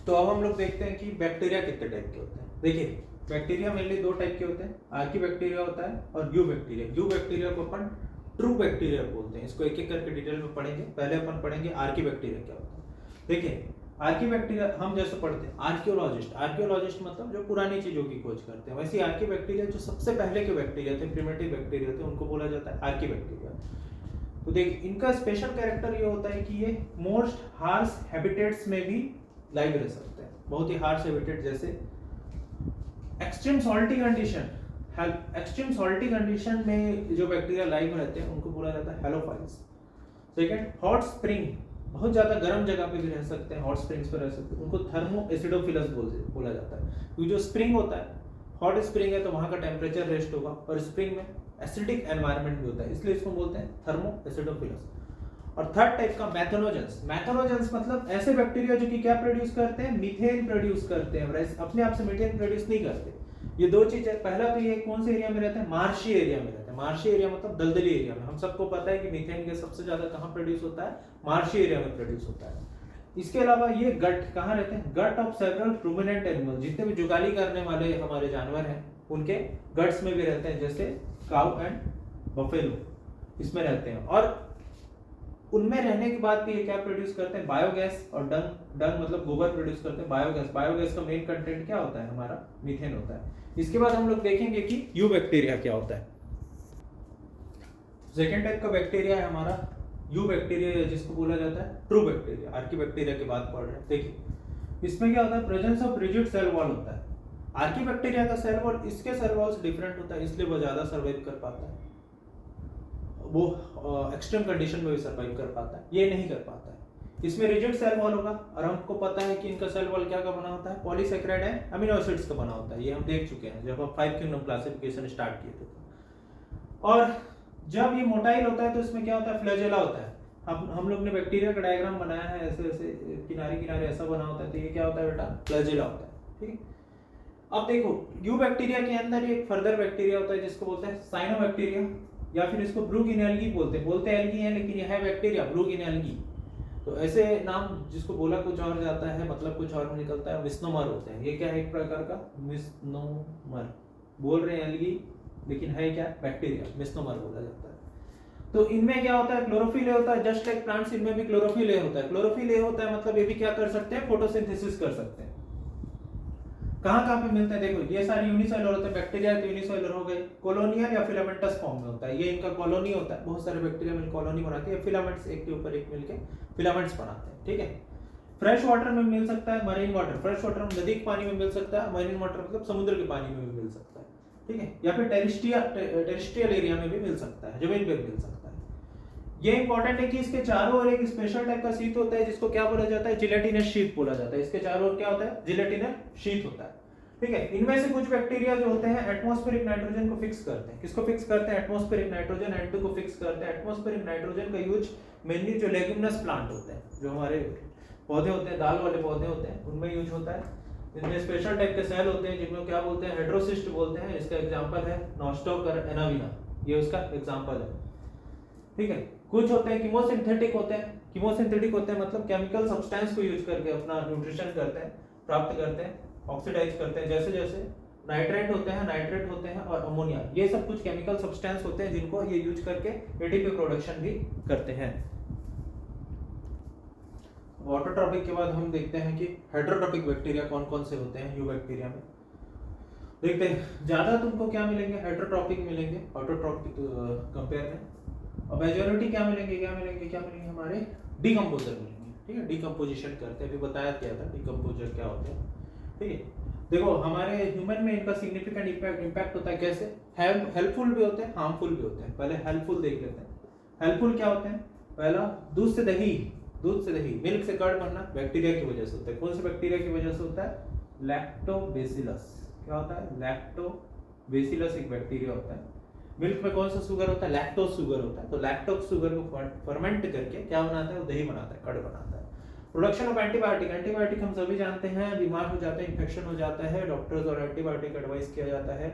तो अब हम लोग देखते हैं कि बैक्टीरिया कितने टाइप के होते हैं। देखिए बैक्टीरिया मेनली दो टाइप के होते हैं, आर्की बैक्टीरिया होता है और यू बैक्टीरिया। यू बैक्टीरिया को अपन ट्रू बैक्टीरिया बोलते हैं। इसको एक एक करके डिटेल में पढ़ेंगे। पहले अपन पढ़ेंगे आर्की बैक्टीरिया क्या होता है। देखिए आर्की बैक्टीरिया हम जैसे पढ़ते हैं आर्कियोलॉजिस्ट, आर्कियोलॉजिस्ट मतलब जो पुरानी चीजों की खोज करते हैं, वैसे आर्की बैक्टीरिया जो सबसे पहले के बैक्टीरिया थे, प्रिमिटिव बैक्टीरिया थे, उनको बोला जाता है आर्की बैक्टीरिया। तो देख इनका स्पेशल कैरेक्टर ये होता है कि ये मोस्ट हार्श हैबिटेट्स में भी लाइव रह सकते हैं। बहुत ही हार्श हैबिटेट जैसे extreme salty condition, extreme salty condition में जो बैक्टीरिया लाइव रहते हैं उनको बोला जाता है हेलोफाइल्स। सेकंड हॉट स्प्रिंग, बहुत ज्यादा गर्म जगह पे भी रह सकते हैं, हॉट स्प्रिंग्स पे रह सकते हैं, उनको थर्मो एसिडोफिलस बोला जाता है। क्योंकि जो स्प्रिंग होता है, हॉट स्प्रिंग है तो वहां का टेम्परेचर रेस्ट होगा और स्प्रिंग में एसिडिक एनवायरनमेंट भी होता है, इसलिए इसको बोलते हैं थर्मो एसिडोफिलस। और थर्ड टाइप का मैथनोजेंस। मैथनोजेंस मतलब ऐसे बैक्टीरिया जो कि क्या प्रोड्यूस करते हैं, मीथेन प्रोड्यूस करते हैं, अपने आप से मीथेन प्रोड्यूस नहीं करते। ये दो चीज है। पहला तो ये कौन से एरिया में रहते हैं, मार्शी एरिया में रहते हैं। मार्शी एरिया मतलब दलदली एरिया में। हम सबको पता है कि मीथेन गैस सबसे ज्यादा कहां प्रोड्यूस होता है, मार्शी एरिया में प्रोड्यूस होता है। इसके अलावा ये गट कहां रहते हैं, gut of several ruminant animal, जितने भी जुगाली करने वाले हमारे जानवर हैं उनके गट्स में भी रहते हैं, जैसे काउ एंड बफेलो इसमें रहते हैं। और उनमें रहने के बाद भी ये क्या प्रोड्यूस करते हैं, बायोगैस और डंग मतलब गोबर प्रोड्यूस करते हैं। बायोगैस, बायोगैस का मेन कंटेंट क्या होता है हमारा, मीथेन होता है। इसके बाद हम लोग देखेंगे कि यू बैक्टीरिया क्या होता है। सेकेंड टाइप का बैक्टीरिया है हमारा यू बैक्टीरिया, जिसको बोला जाता है ट्रू बैक्टीरिया। आर्की बैक्टीरिया की बात पढ़ रहे हैं। देखिए इसमें क्या होता है, presence of rigid cell wall होता है। आर्की बैक्टीरिया का सेल वॉल इसके सेल वॉल से डिफरेंट होता है, इसलिए वो ज्यादा सर्वाइव कर पाता है, वो एक्सट्रीम कंडीशन में भी सर्वाइव कर पाता है, ये नहीं कर पाता है। इसमें रिजिड सेल वॉल होगा और हमको पता है कि इनका सेल वॉल क्या का बना होता है, पॉलीसैकेराइड एंड अमीनो एसिड्स का बना होता है। ये हम देख चुके हैं जब हम 5 किंगडम क्लासिफिकेशन स्टार्ट किए थे। और जब ये मोटाइल होता है तो इसमें क्या होता है, फ्लैजेला होता है। हम लोग ने बैक्टीरिया का डायग्राम बनाया है, ऐसे ऐसे किनारे किनारे ऐसा बना होता है, तो ये क्या होता है बेटा, फ्लैजेला होता है। ठीक है। अब देखो यू बैक्टीरिया के अंदर एक फर्दर बैक्टीरिया होता है जिसको बोलते हैं साइनोबैक्टीरिया, या फिर इसको ब्रूगिन एल्गी बोलते हैं एल्गी है लेकिन यह है बैक्टीरिया ब्रूगिन एल्गी। तो ऐसे नाम जिसको बोला कुछ और जाता है, मतलब कुछ और निकलता है, मिस्नोमर होते हैं। ये क्या है, एक प्रकार का मिस्नोमर, बोल रहे हैं एल्गी लेकिन है क्या, बैक्टीरिया, मिस्नोमर बोला जाता है। तो इनमें क्या होता है, क्लोरोफिल होता है, जस्ट लाइक प्लांट्स इनमें भी क्लोरोफिल होता है। क्लोरोफिल होता है मतलब ये भी क्या कर सकते हैं, फोटोसिंथेसिस कर सकते हैं। कहां पे मिलते हैं, देखो ये सारे यूनिसेलुलर होते हैं, बैक्टीरिया तो यूनिसेलुलर हो गए, कॉलोनियल या फिलामेंटस फॉर्म में होता है। ये इनका कॉलोनी होता है, बहुत सारे बैक्टीरिया मिलकर कॉलोनी बनाते हैं, फिलामेंट्स एक के ऊपर एक मिलके फिलामेंट्स बनाते हैं। ठीक है। फ्रेश वाटर में मिल सकता है, मरीन वाटर, फ्रेश वाटर नदी के पानी में मिल सकता है, मरीन वाटर मतलब समुद्र के पानी में भी मिल सकता है। ठीक है। या फिर टेरेस्ट्रियल एरिया में भी मिल सकता है, जमीन पे भी मिल सकता है। ये इंपॉर्टेंट है कि इसके चारों ओर एक स्पेशल टाइप का शीट होता है जिसको क्या बोला जाता है, जिलेटिनस शीट बोला जाता है। इसके चारों ओर क्या होता है, जिलेटिनस शीट होता है। ठीक है। इनमें से कुछ बैक्टीरिया जो होते हैं एटमॉस्फेरिक नाइट्रोजन को फिक्स करते हैं। किसको फिक्स करते हैं, एटमॉस्फेरिक नाइट्रोजन, N2 को फिक्स करते हैं। एटमॉस्फेरिक नाइट्रोजन का यूज मेनली जो लेग्यूमिनस प्लांट होते हैं, जो हमारे पौधे होते हैं, दाल वाले पौधे होते हैं, उनमें यूज होता है। इनमें स्पेशल टाइप के सेल होते हैं जिनको क्या बोलते हैं, हेड्रोसिस्ट बोलते हैं। इसका एग्जांपल है नॉस्टोकर एनाविना, ये उसका एग्जांपल है। ठीक है। कुछ होते हैं कीमोसिंथेटिक होते हैं। कीमोसिंथेटिक होते हैं मतलब केमिकल सब्सटेंस को यूज करके अपना न्यूट्रिशन करते हैं, प्राप्त करते हैं, ऑक्सीडाइज करते हैं। जैसे जैसे नाइट्रेट होते हैं और अमोनिया, ये सब कुछ केमिकल सब्सटेंस होते हैं जिनको ये यूज करके एटीपी प्रोडक्शन भी करते हैं। ऑटोट्रॉपिक के बाद हम देखते हैं कि हेटेरोट्रॉपिक बैक्टीरिया कौन कौन से होते हैं यू बैक्टीरिया में। देखते हैं ज्यादा तुमको क्या मिलेंगे, हेटेरोट्रॉपिक मिलेंगे ऑटोट्रॉपिक कंपेयर में। और मेजॉरिटी क्या मिलेंगे हमारे डिकम्पोजर मिलेंगे। ठीक है। डिकम्पोजिशन करते हैं, अभी बताया क्या था डिकम्पोजर क्या होते हैं। ठीक है। देखो हमारे ह्यूमन में इनका सिग्निफिकेंट इम्पैक्ट होता है कैसे, हेल्पफुल भी होते हैं, हार्मफुल भी होते हैं। पहले हेल्पफुल देख लेते हैं। हेल्पफुल क्या होते हैं, पहला दूध से दही, मिल्क से कर्ड बनना बैक्टीरिया की वजह से होता है। कौन से बैक्टीरिया की वजह से होता है, लैक्टोबैसिलस। क्या होता है, लैक्टोबैसिलस एक बैक्टीरिया होता है। मिल्क में कौन सा शुगर होता है, लैक्टोज शुगर होता है। तो लैक्टोज शुगर को फर्मेंट करके क्या बनाता है, वो दही बनाता है, कर्ड बनाता है। प्रोडक्शन ऑफ एंटीबायोटिक, एंटीबायोटिक हम सभी जानते हैं, बीमार हो जाते हैं, इन्फेक्शन हो जाता है, डॉक्टर्स और एंटीबायोटिक एडवाइस किया जाता है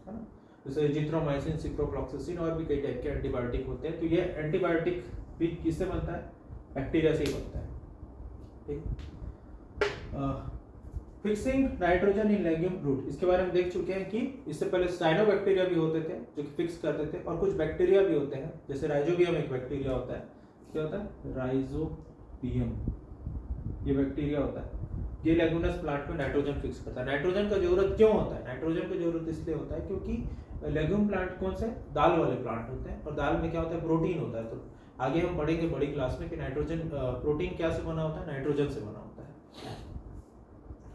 ना। जैसे जिथ्रोमाइसिन, सिप्रोफ्लॉक्सासिन और भी कई टाइप के एंटीबायोटिक होते हैं। तो ये एंटीबायोटिक भी किससे बनता है, बैक्टीरिया से ही बनता है। ठीक। Fixing nitrogen in legume root, इसके बारे में देख चुके हैं कि इससे पहले साइनोबैक्टीरिया भी होते थे जो कि फिक्स करते थे, और कुछ बैक्टीरिया भी होते हैं, जैसे राइजोबियम एक बैक्टीरिया होता है। क्या होता है? राइजोबियम, ये बैक्टीरिया होता है, ये लेगुमिनस प्लांट में नाइट्रोजन फिक्स करता है। नाइट्रोजन का जरूरत क्यों होता है? नाइट्रोजन की जरूरत इसलिए होता है क्योंकि लेग्यूम प्लांट कौन से दाल वाले प्लांट होते हैं, और दाल में क्या होता है? प्रोटीन होता है। तो आगे हम पढ़ेंगे बड़ी क्लास में कि नाइट्रोजन प्रोटीन क्या से बना होता है? नाइट्रोजन से बना होता है।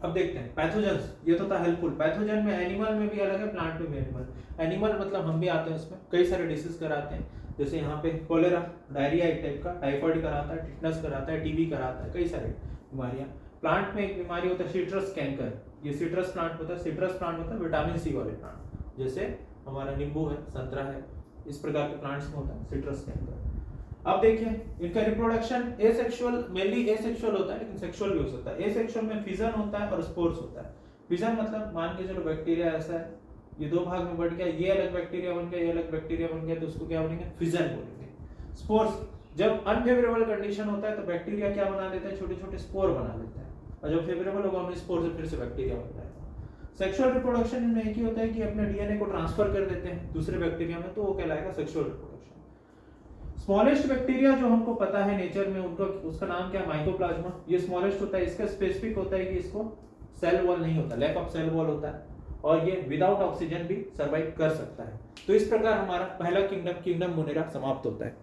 अब देखते हैं पैथोजेंस, ये तो था हेल्पफुल। पैथोजन में एनिमल में भी अलग है, प्लांट में भी एनिमल। एनिमल मतलब हम भी आते हैं इसमें, कई सारे डिसीज कराते हैं, जैसे यहाँ पे कोलेरा, डायरिया एक टाइप का, टाइफाइड कराता है, टिटनस कराता है, टीबी कराता है, कई सारे बीमारियां। प्लांट में एक बीमारी होता है सिट्रस कैंकर, ये सिट्रस प्लांट होता है। सिट्रस प्लांट होता है विटामिन सी वाले प्लांट, जैसे हमारा नींबू है, संतरा है, इस प्रकार के प्लांट्स में होता है सिट्रस कैंकर। अब देखिए इनका रिप्रोडक्शन एसेक्सुअल, मेनली एसेक्सुअल होता है, लेकिन सेक्सुअल भी हो सकता है। एसेक्सुअल में फिजन होता है और स्पोर्स होता है। फिजन मतलब मान के चलो बैक्टीरिया ऐसा है, ये दो भाग में बढ़ गया, ये अलग बैक्टीरिया बन गया, ये अलग बैक्टीरिया बन गया, तो उसको क्या बोलेंगे? फिजन बोलेंगे। स्पोर्स, जब अनफेवरेबल कंडीशन होता है तो बैक्टीरिया क्या बना देता है? छोटे छोटे स्पोर बना लेता है, और जब फेवरेबल होगा उन स्पोर से फिर से बैक्टीरिया बन जाएगा। सेक्सुअल रिप्रोडक्शन में एक ही होता है कि अपने डीएनए को ट्रांसफर कर देते हैं दूसरे बैक्टीरिया में, तो वो कहलाएगा सेक्सुअल रिप्रोडक्शन। स्मॉलेस्ट बैक्टीरिया जो हमको पता है नेचर में, उनको उसका नाम क्या है? माइकोप्लाज्मा। ये स्मॉलेस्ट होता है, इसका स्पेसिफिक होता है कि इसको सेल वॉल नहीं होता, लैक ऑफ सेल वॉल होता है, और ये विदाउट ऑक्सीजन भी सर्वाइव कर सकता है। तो इस प्रकार हमारा पहला किंगडम, किंगडम मोनेरा समाप्त होता है।